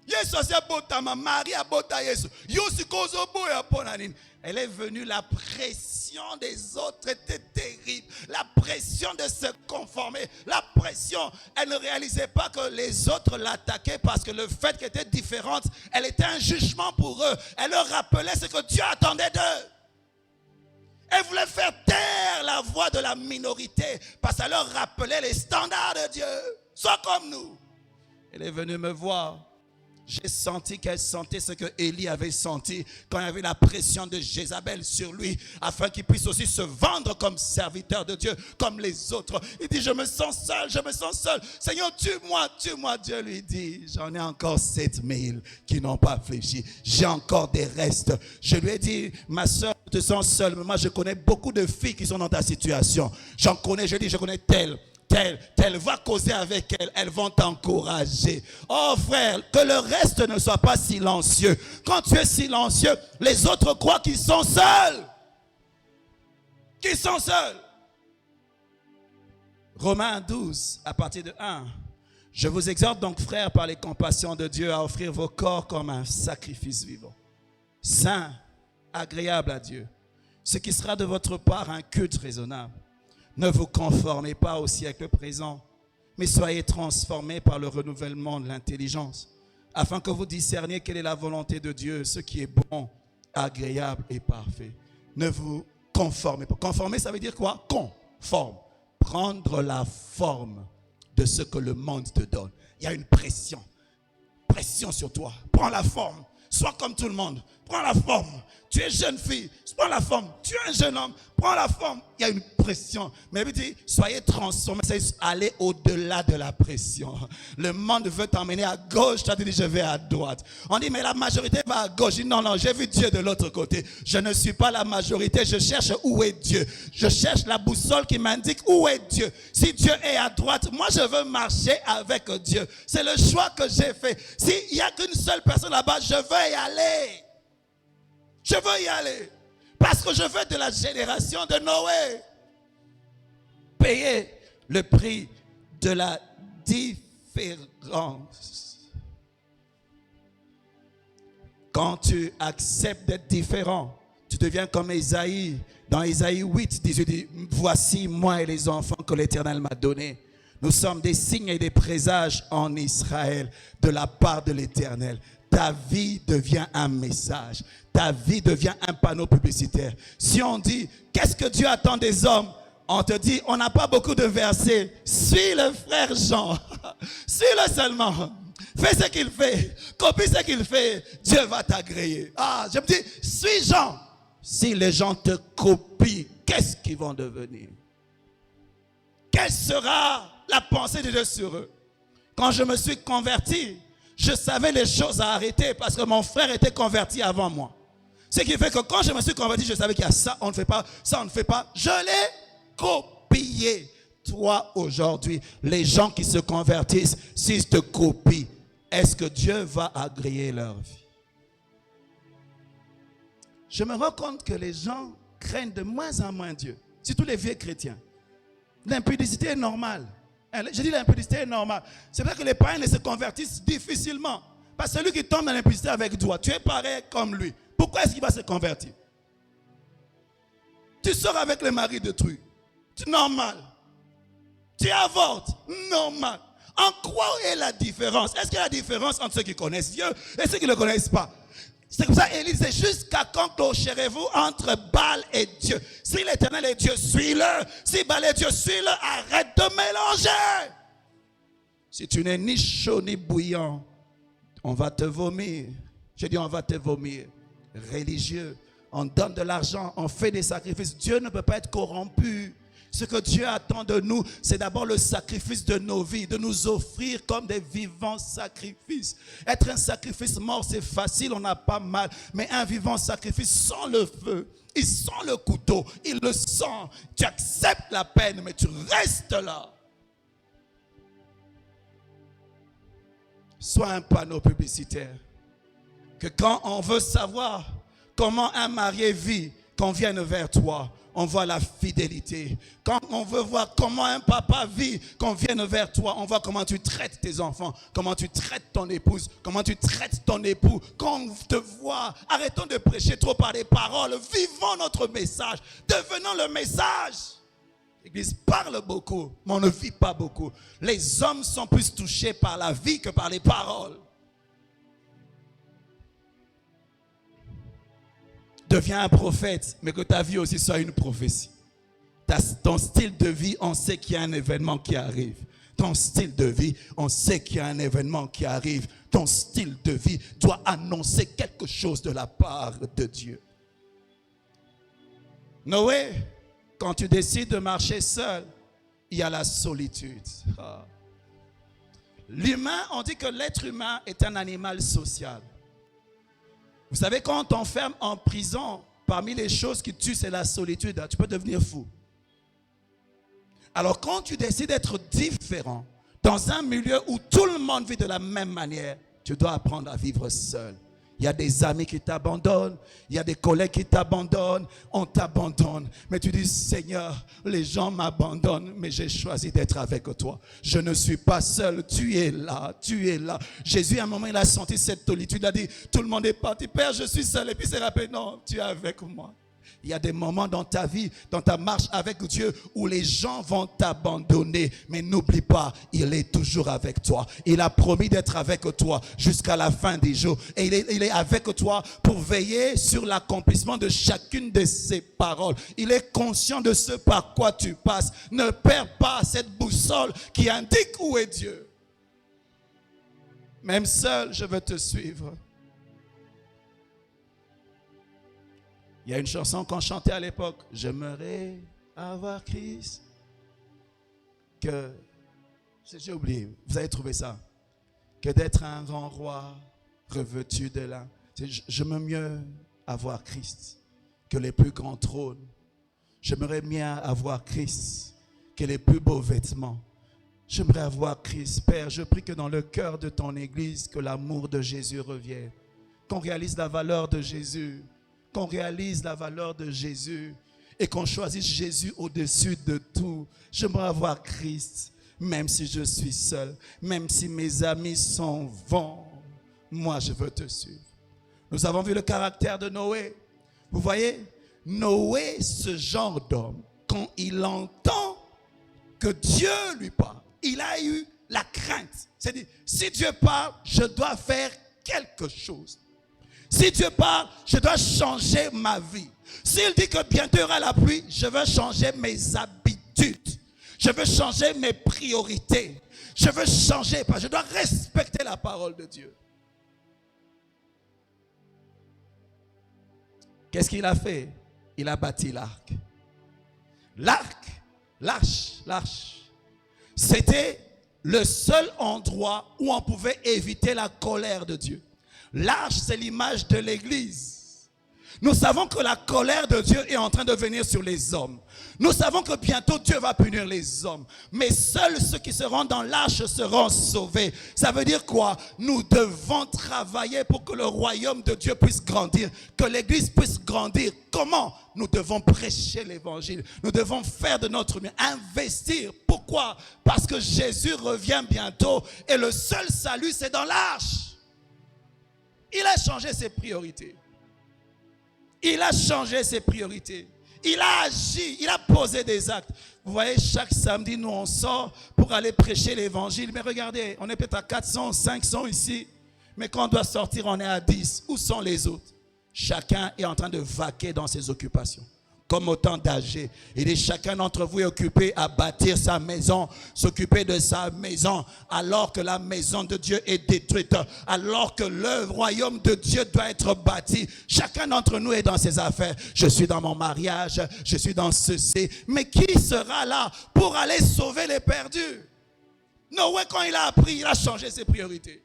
Yesu asia bota ma Marie a bota Yesu. Yosi kozo boya pona nini. Elle est venue, la pression des autres était terrible. La pression de se conformer. La pression, elle ne réalisait pas que les autres l'attaquaient parce que le fait qu'elle était différente, elle était un jugement pour eux. Elle leur rappelait ce que Dieu attendait d'eux. Elle voulait faire taire la voix de la minorité parce qu'elle leur rappelait les standards de Dieu. Sois comme nous. Elle est venue me voir. J'ai senti qu'elle sentait ce que Élie avait senti quand il y avait la pression de Jézabel sur lui, afin qu'il puisse aussi se vendre comme serviteur de Dieu, comme les autres. Il dit, je me sens seul, je me sens seul. Seigneur, tue-moi, tue-moi. Dieu lui dit, j'en ai encore 7000 qui n'ont pas fléchi. J'ai encore des restes. Je lui ai dit, ma soeur, tu te sens seule, mais moi je connais beaucoup de filles qui sont dans ta situation. J'en connais, je dis, je connais telle. Va causer avec elle, elles vont t'encourager. Oh frère, que le reste ne soit pas silencieux. Quand tu es silencieux, les autres croient qu'ils sont seuls. Qu'ils sont seuls. Romains 12, à partir de 1. Je vous exhorte donc, frères, par les compassions de Dieu, à offrir vos corps comme un sacrifice vivant, saint, agréable à Dieu, ce qui sera de votre part un culte raisonnable. Ne vous conformez pas au siècle présent, mais soyez transformés par le renouvellement de l'intelligence, afin que vous discerniez quelle est la volonté de Dieu, ce qui est bon, agréable et parfait. Ne vous conformez pas. Conformer, ça veut dire quoi? Conforme. Prendre la forme de ce que le monde te donne. Il y a une pression. Pression sur toi. Prends la forme. Sois comme tout le monde. prends la forme. Tu es jeune fille, prends la forme. Tu es un jeune homme, prends la forme. Il y a une pression. Mais il dit, soyez transformés, c'est aller au-delà de la pression. Le monde veut t'emmener à gauche, toi tu dis, je vais à droite. On dit, mais la majorité va à gauche. Je dis, non, non, j'ai vu Dieu de l'autre côté. Je ne suis pas la majorité, je cherche où est Dieu. Je cherche la boussole qui m'indique où est Dieu. Si Dieu est à droite, moi je veux marcher avec Dieu. C'est le choix que j'ai fait. S'il n'y a qu'une seule personne là-bas, je veux y aller. Je veux y aller. Parce que je veux de la génération de Noé. Payer le prix de la différence. Quand tu acceptes d'être différent, tu deviens comme Ésaïe. Dans Ésaïe 8, 18, dit, voici moi et les enfants que l'Éternel m'a donnés. Nous sommes des signes et des présages en Israël de la part de l'Éternel. Ta vie devient un message. Ta vie devient un panneau publicitaire. Si on dit, qu'est-ce que Dieu attend des hommes? On te dit, on n'a pas beaucoup de versets. Suis le frère Jean. Suis-le seulement. Fais ce qu'il fait. Copie ce qu'il fait. Dieu va t'agréer. Ah, je me dis, suis Jean. Si les gens te copient, qu'est-ce qu'ils vont devenir? Quelle sera la pensée de Dieu sur eux? Quand je me suis converti, je savais les choses à arrêter parce que mon frère était converti avant moi. Ce qui fait que quand je me suis converti, je savais qu'il y a ça, on ne fait pas, ça, on ne fait pas. Je l'ai copié. Toi, aujourd'hui, les gens qui se convertissent, s'ils te copient, est-ce que Dieu va agréer leur vie? Je me rends compte que les gens craignent de moins en moins Dieu, surtout les vieux chrétiens. L'impudicité est normale. Je dis l'impudicité est normale. C'est vrai que les païens ne se convertissent difficilement. Parce que celui qui tombe dans l'impudicité avec toi, tu es pareil comme lui. Pourquoi est-ce qu'il va se convertir? Tu sors avec le mari de truc. C'est normal. Tu avortes. Normal. En quoi est la différence? Est-ce qu'il y a la différence entre ceux qui connaissent Dieu et ceux qui ne le connaissent pas? C'est comme ça, Élie disait, jusqu'à quand clocherez-vous entre Baal et Dieu? Si l'Éternel est Dieu, suis-le. Si Baal est Dieu, suis-le. Arrête de mélanger. Si tu n'es ni chaud ni bouillant, on va te vomir. Je dis, on va te vomir. Religieux, on donne de l'argent, on fait des sacrifices. Dieu ne peut pas être corrompu. Ce que Dieu attend de nous, c'est d'abord le sacrifice de nos vies, de nous offrir comme des vivants sacrifices. Être un sacrifice mort, c'est facile, on n'a pas mal. Mais un vivant sacrifice sent le feu, il sent le couteau, il le sent. Tu acceptes la peine, mais tu restes là. Sois un panneau publicitaire. Que quand on veut savoir comment un marié vit, qu'on vienne vers toi. On voit la fidélité. Quand on veut voir comment un papa vit, qu'on vienne vers toi, on voit comment tu traites tes enfants, comment tu traites ton épouse, comment tu traites ton époux. Quand on te voit, arrêtons de prêcher trop par les paroles, vivons notre message, devenons le message. L'Église parle beaucoup, mais on ne vit pas beaucoup. Les hommes sont plus touchés par la vie que par les paroles. Deviens un prophète, mais que ta vie aussi soit une prophétie. Ton style de vie, on sait qu'il y a un événement qui arrive. Ton style de vie, on sait qu'il y a un événement qui arrive. Ton style de vie doit annoncer quelque chose de la part de Dieu. Noé, quand tu décides de marcher seul, il y a la solitude. L'humain, on dit que l'être humain est un animal social. Vous savez, quand on t'enferme en prison, parmi les choses qui tuent, c'est la solitude. Tu peux devenir fou. Alors quand tu décides d'être différent, dans un milieu où tout le monde vit de la même manière, tu dois apprendre à vivre seul. Il y a des amis qui t'abandonnent, il y a des collègues qui t'abandonnent, on t'abandonne. Mais tu dis, Seigneur, les gens m'abandonnent, mais j'ai choisi d'être avec toi. Je ne suis pas seul, tu es là, tu es là. Jésus, à un moment, il a senti cette solitude, il a dit, tout le monde est parti, Père, je suis seul. Et puis il s'est rappelé, non, tu es avec moi. Il y a des moments dans ta vie, dans ta marche avec Dieu, où les gens vont t'abandonner. Mais n'oublie pas, il est toujours avec toi. Il a promis d'être avec toi jusqu'à la fin des jours. Et il est avec toi pour veiller sur l'accomplissement de chacune de ses paroles. Il est conscient de ce par quoi tu passes. Ne perds pas cette boussole qui indique où est Dieu. Même seul, je veux te suivre. Il y a une chanson qu'on chantait à l'époque. J'aimerais avoir Christ. J'ai oublié, vous avez trouvé ça. Que d'être un grand roi revêtu de l'un. J'aime mieux avoir Christ que les plus grands trônes. J'aimerais bien avoir Christ que les plus beaux vêtements. J'aimerais avoir Christ. Père, je prie que dans le cœur de ton Église, que l'amour de Jésus revienne. Qu'on réalise la valeur de Jésus. Qu'on réalise la valeur de Jésus. Et qu'on choisisse Jésus au-dessus de tout. J'aimerais avoir Christ. Même si je suis seul, même si mes amis s'en vont, moi je veux te suivre. Nous avons vu le caractère de Noé. Vous voyez, Noé, ce genre d'homme, quand il entend que Dieu lui parle, il a eu la crainte. C'est-à-dire, si Dieu parle, je dois faire quelque chose. Si Dieu parle, je dois changer ma vie. S'il dit que bientôt il y aura la pluie, je veux changer mes habitudes. Je veux changer mes priorités. Je veux changer, parce que je dois respecter la parole de Dieu. Qu'est-ce qu'il a fait? Il a bâti l'arche. L'arche, c'était le seul endroit où on pouvait éviter la colère de Dieu. L'arche, c'est l'image de l'Église. Nous savons que la colère de Dieu est en train de venir sur les hommes. Nous savons que bientôt Dieu va punir les hommes. Mais seuls ceux qui seront dans l'arche seront sauvés. Ça veut dire quoi? Nous devons travailler pour que le royaume de Dieu puisse grandir. Que l'Église puisse grandir. Comment? Nous devons prêcher l'Évangile. Nous devons faire de notre mieux. Investir. Pourquoi? Parce que Jésus revient bientôt. Et le seul salut, c'est dans l'arche. Il a changé ses priorités. Il a changé ses priorités. Il a agi, il a posé des actes. Vous voyez, chaque samedi, nous on sort pour aller prêcher l'évangile. Mais regardez, on est peut-être à 400, 500 ici. Mais quand on doit sortir, on est à 10. Où sont les autres? Chacun est en train de vaquer dans ses occupations. Comme autant d'âgés. Il dit, chacun d'entre vous est occupé à bâtir sa maison, s'occuper de sa maison, alors que la maison de Dieu est détruite, alors que le royaume de Dieu doit être bâti. Chacun d'entre nous est dans ses affaires. Je suis dans mon mariage, je suis dans ceci. Mais qui sera là pour aller sauver les perdus? Noé, quand il a appris, il a changé ses priorités.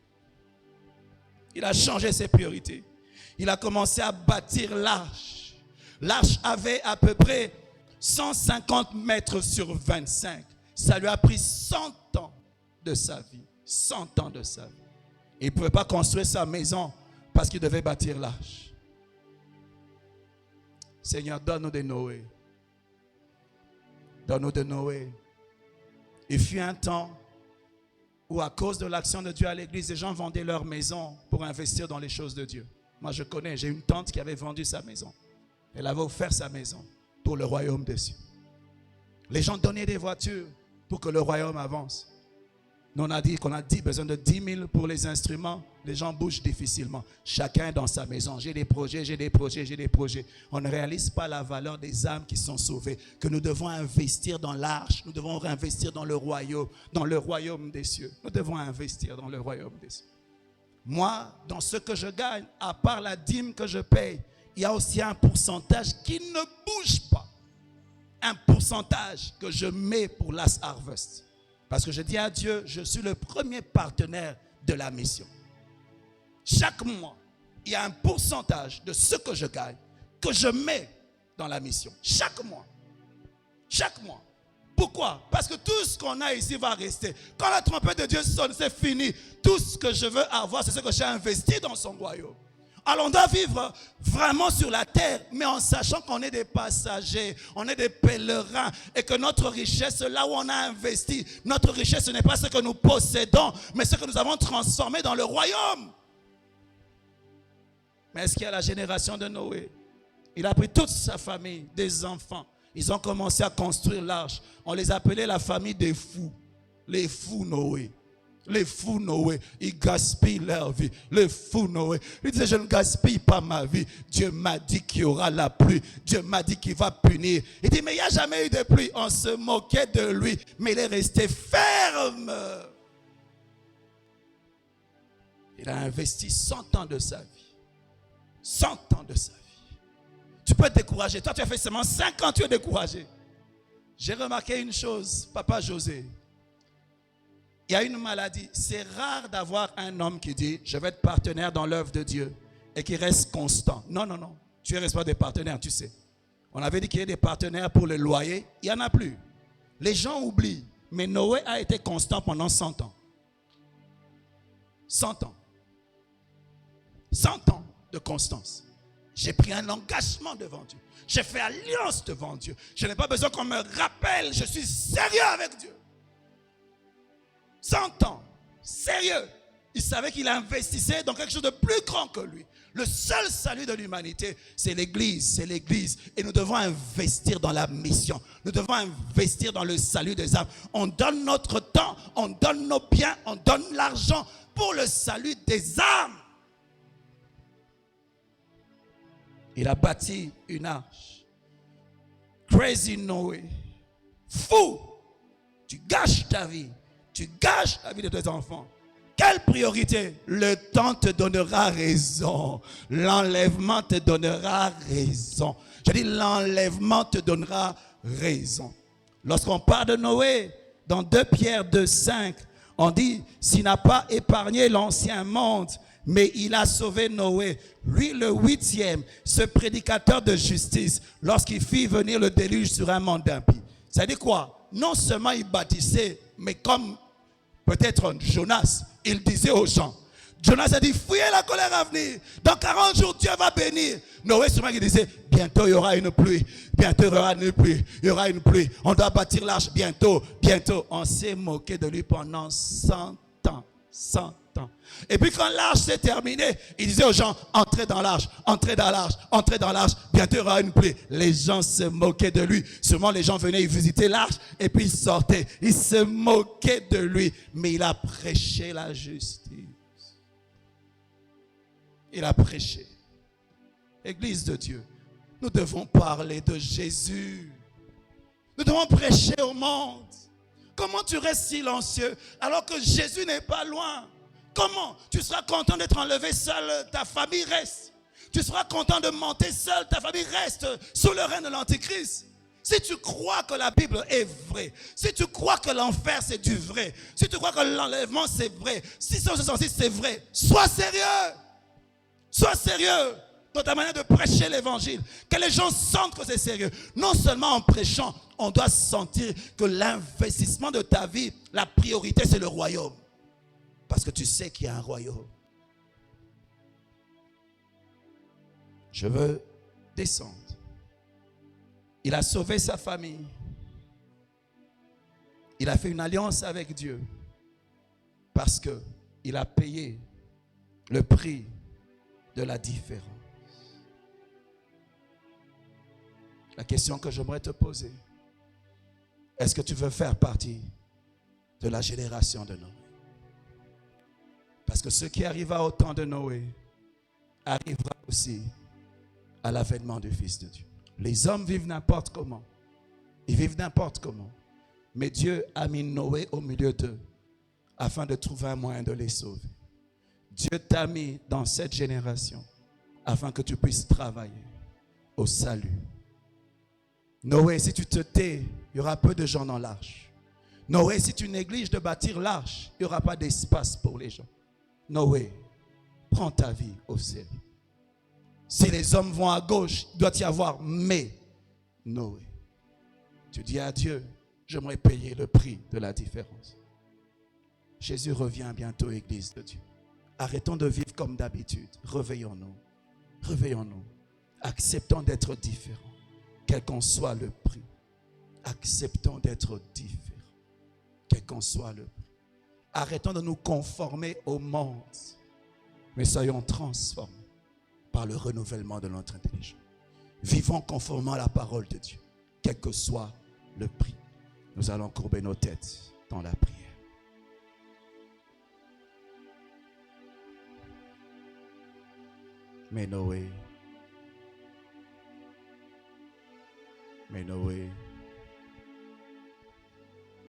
Il a changé ses priorités. Il a commencé à bâtir l'arche. L'arche avait à peu près 150 mètres sur 25. Ça lui a pris 100 ans de sa vie. 100 ans de sa vie. Il ne pouvait pas construire sa maison parce qu'il devait bâtir l'arche. Seigneur, donne-nous de Noé. Donne-nous de Noé. Il fut un temps où à cause de l'action de Dieu à l'église, les gens vendaient leur maison pour investir dans les choses de Dieu. Moi je connais, j'ai une tante qui avait vendu sa maison. Elle avait offert sa maison pour le royaume des cieux. Les gens donnaient des voitures pour que le royaume avance. Nous on a dit qu'on a besoin de 10 000 pour les instruments. Les gens bougent difficilement. Chacun dans sa maison. J'ai des projets, j'ai des projets, j'ai des projets. On ne réalise pas la valeur des âmes qui sont sauvées. Que nous devons investir dans l'arche. Nous devons investir dans le royaume des cieux. Nous devons investir dans le royaume des cieux. Moi, dans ce que je gagne, à part la dîme que je paye, il y a aussi un pourcentage qui ne bouge pas. Un pourcentage que je mets pour Last Harvest. Parce que je dis à Dieu, je suis le premier partenaire de la mission. Chaque mois, il y a un pourcentage de ce que je gagne que je mets dans la mission. Chaque mois. Chaque mois. Pourquoi? Parce que tout ce qu'on a ici va rester. Quand la trompette de Dieu sonne, c'est fini. Tout ce que je veux avoir, c'est ce que j'ai investi dans son royaume. Alors on doit vivre vraiment sur la terre, mais en sachant qu'on est des passagers, on est des pèlerins et que notre richesse, là où on a investi, notre richesse, ce n'est pas ce que nous possédons, mais ce que nous avons transformé dans le royaume. Mais est-ce qu'il y a la génération de Noé? Il a pris toute sa famille, des enfants. Ils ont commencé à construire l'arche. On les appelait la famille des fous. Les fous Noé. Les fous Noé, ils gaspillent leur vie. Les fous Noé, ils disaient, je ne gaspille pas ma vie. Dieu m'a dit qu'il y aura la pluie. Dieu m'a dit qu'il va punir. Il dit, mais il n'y a jamais eu de pluie. On se moquait de lui, mais il est resté ferme. Il a investi 100 ans de sa vie. 100 ans de sa vie. Tu peux être découragé. Toi, tu as fait seulement 5 ans, tu es découragé. J'ai remarqué une chose, papa José. Il y a une maladie. C'est rare d'avoir un homme qui dit, je vais être partenaire dans l'œuvre de Dieu et qui reste constant. Non, non, non. Tu es responsable des partenaires, tu sais. On avait dit qu'il y ait des partenaires pour le loyer. Il n'y en a plus. Les gens oublient. Mais Noé a été constant pendant 100 ans. 100 ans. 100 ans de constance. J'ai pris un engagement devant Dieu. J'ai fait alliance devant Dieu. Je n'ai pas besoin qu'on me rappelle. Je suis sérieux avec Dieu. 100 ans. Sérieux. Il savait qu'il investissait dans quelque chose de plus grand que lui. Le seul salut de l'humanité, c'est l'Église. C'est l'Église. Et nous devons investir dans la mission. Nous devons investir dans le salut des âmes. On donne notre temps, on donne nos biens, on donne l'argent pour le salut des âmes. Il a bâti une arche. Crazy Noé. Fou. Tu gâches ta vie. Tu gâches la vie de tes enfants. Quelle priorité? Le temps te donnera raison. L'enlèvement te donnera raison. Je dis l'enlèvement te donnera raison. Lorsqu'on parle de Noé, dans 2 Pierre 2,5, on dit, s'il n'a pas épargné l'ancien monde, mais il a sauvé Noé, lui le 8e, ce prédicateur de justice, lorsqu'il fit venir le déluge sur un monde impie. Ça dit quoi? Non seulement il bâtissait, mais comme peut-être Jonas, il disait aux gens, Jonas a dit, fuyez la colère à venir. Dans 40 jours, Dieu va bénir. Noé, sûrement, il disait, bientôt il y aura une pluie. Bientôt il y aura une pluie. Il y aura une pluie. On doit bâtir l'arche bientôt. Bientôt. On s'est moqué de lui pendant 100 ans. 100 ans. Et puis quand l'arche s'est terminée, il disait aux gens, entrez dans l'arche, entrez dans l'arche, entrez dans l'arche. Bientôt il y aura une pluie. Les gens se moquaient de lui. Seulement les gens venaient visiter l'arche et puis ils sortaient. Ils se moquaient de lui. Mais il a prêché la justice. Il a prêché. Église de Dieu, nous devons parler de Jésus. Nous devons prêcher au monde. Comment tu restes silencieux alors que Jésus n'est pas loin? Comment? Tu seras content d'être enlevé seul, ta famille reste. Tu seras content de monter seul, ta famille reste sous le règne de l'Antichrist. Si tu crois que la Bible est vraie, si tu crois que l'enfer c'est du vrai, si tu crois que l'enlèvement c'est vrai, si c'est vrai, sois sérieux. Sois sérieux dans ta manière de prêcher l'évangile. Que les gens sentent que c'est sérieux. Non seulement en prêchant, on doit sentir que l'investissement de ta vie, la priorité c'est le royaume. Parce que tu sais qu'il y a un royaume. Je veux descendre. Il a sauvé sa famille. Il a fait une alliance avec Dieu. Parce qu'il a payé le prix de la différence. La question que j'aimerais te poser, est-ce que tu veux faire partie de la génération de Noé? Parce que ce qui arriva au temps de Noé arrivera aussi à l'avènement du Fils de Dieu. Les hommes vivent n'importe comment. Ils vivent n'importe comment. Mais Dieu a mis Noé au milieu d'eux afin de trouver un moyen de les sauver. Dieu t'a mis dans cette génération afin que tu puisses travailler au salut. Noé, si tu te tais, il y aura peu de gens dans l'arche. Noé, si tu négliges de bâtir l'arche, il n'y aura pas d'espace pour les gens. Noé, prends ta vie au sérieux. Si les hommes vont à gauche, il doit y avoir mais Noé. Tu dis à Dieu, j'aimerais payer le prix de la différence. Jésus revient bientôt, Église de Dieu. Arrêtons de vivre comme d'habitude. Réveillons-nous. Réveillons-nous. Acceptons d'être différents. Quel qu'en soit le prix. Acceptons d'être différents. Quel qu'en soit le prix. Arrêtons de nous conformer au monde. Mais soyons transformés par le renouvellement de notre intelligence. Vivons conformément à la parole de Dieu. Quel que soit le prix. Nous allons courber nos têtes dans la prière. Mais Noé,